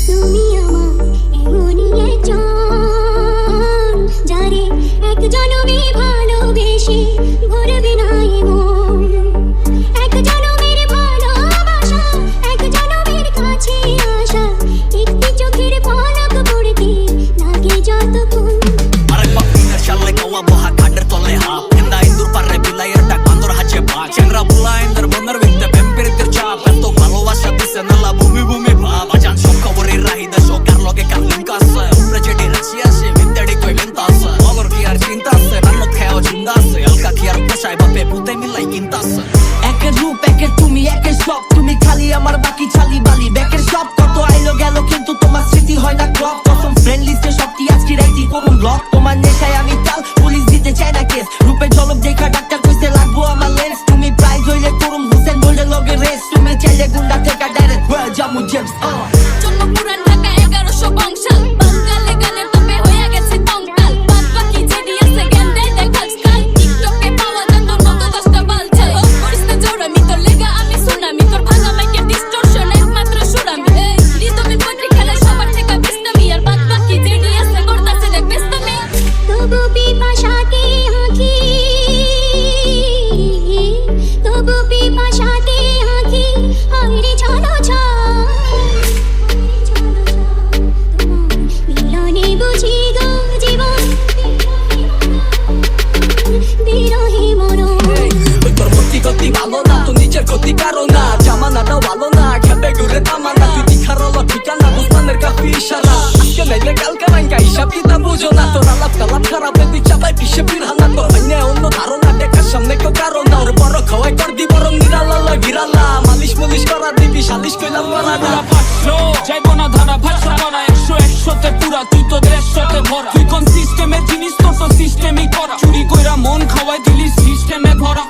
তুমি আমার এমনই একজন যারে এক জনমে ভালোবেসে ভরবে না মন। এক জনমের ভালোবাসা, এক জনমের কাছে আসা, একটি চোখের পলক পড়তে লাগে যতক্ষণ। আরেক বাপিনার শালে কাওয়া বহা কাটের তলে হাত এন্দা ইন্দুর পারে বিলাইয়ের ডাক বান্দর হাজে ভাগ চেংরা বুলা ইন্দর বন্দর বিনতে প্রেমপ্রীতির চাপ এত ভালোবাসা দিছে নালা ভূমি ভূমি ভাব আজান সব খবরের রাহিদা সকার লগে কার লিঙ্ক আছে উপরে যেটি রাশি আসে বিন্দাড়ি কই লিঙ্ক আছে মগর কি আর চিন্তা আছে নানো খেয়াও চিন্তা আছে এলকা কি আর পোষায় বাপে পুতে মিলাই কিনতা আছে। একের রূপ একের তুমি একের সব, তুমি খালি আমার বাকি ছালি বালি ব্যাকের সব। কত আইলো গেল কিন্তু তোমার স্মৃতি হয় না ক্লক। প্রথম ফ্রেন্ড লিস্টে সবটি আজকে রাইটি করুন ব্লক। তোমার নেশায় আমি চাল, পুলিশ দিতে চায় না কেস। রূপে ঝলক দেখা ডাক্তার কইতে লাগবো আমার লেন্স। তুমি প্রাইজ হইলে করুন হুসেন বললে লগে রেস। তুমি চাইলে গুন্ডা থেকে ডাইরেক্ট হয়ে যাবো জেমস। জন্ম পুরান ঢাকা 1100 বংশাল, বাঙালি গানের তবে হয়ে গেছে কঙ্কাল। বাদ বাকি যেটি আছে জ্ঞান দেয় আজকাল, টিকটকে পাওয়া যেত নত 10টা বালছাল। করিস না জোরামি, তোর লেগা আমি সুনামি, তোর ভাঙা মাইকের ডিস্টরশন একমাত্র সুরামি। রিদমের পত্রিক খেলা সবার থেকে বেস্তামি, আর বাদ বাকি যেটি আছে করতাছে দেখ বেস্তামি। তবু পিপাসাতে আঁখি, তবু পিপাসাতে আঁখি আইরে ছলো ছল। মিলনে বুঝি গো জীবন, বিরহে মরণ। তোর মতি গতি ভালো না, তো নিজের গতি কারো না। জামানাটাও ভালো না, খেতে ঘুরে তামানা। তুই দিখার হলো ঠিকানা, বুঝমানের কাফি ইশারা। আজকে নাইলে কালকে রাঙ্গা হিসাব কিতাব বুঝো না। তোর আলাপ কালাপ খারাপ তুই চাপাই পিছে বিরহানা। তোর হইনে অন্য ধারণা, দেখার সামনে কেউ কারো না। ওর বড় খাওয়াই কর দি বরং নিরালা লয় বিরালা। মালিশ মুলিশ করা দিবি সালিশ কইলাম করা না। যাইব না ধারা ভাষা করা 100-100তে পুরা, তুই তো 150তে ভরা। তুই কোন সিস্টেমের জিনিস, তোর তো সিস্টেমই করা। চুরি কইরা মন খাওয়াই দিলি সিস্টেমে ভরা।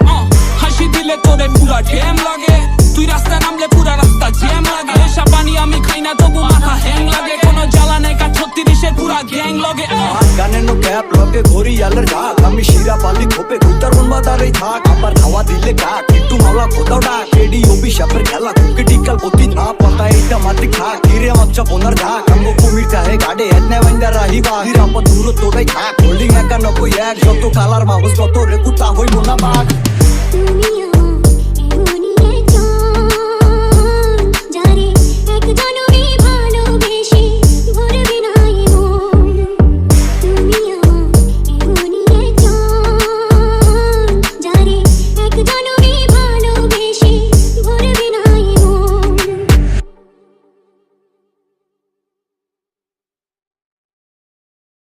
হাসি দিলে তোরে পুরা জ্যাম লাগে, তুই রাস্তা নামলে পুরা রাস্তা জ্যাম লাগে। নেশা পানি আমি খাই না তবু মাথা হ্যাং লাগে, কোনো জ্বালা নাই কা 36-এর পুরা গ্যাং লগে। গানে নো ক্যাপ লগে ঘড়িয়ালের ডাক, আমি শিরা পালি খোপে কুইতার বাদারেই থাক। আবার খাওয়া দিলে কাক একটু মাওলা কোথাও ডাক। এডি অভিশাপের খেলা কুকে টিকাল পতি না পাতা এইটা মাটি খাক। হিরে মাচ্চা পোনার ঢাক আমগো কুমির চাহে গাড়ে এনে ওয়াইন্দা রাহিবা। নিরাপদ দূর তোরাই থাক, হোল্ডিং 91 যত কালার মাহস কত রে কুতা হইব না বাঘ। তুমি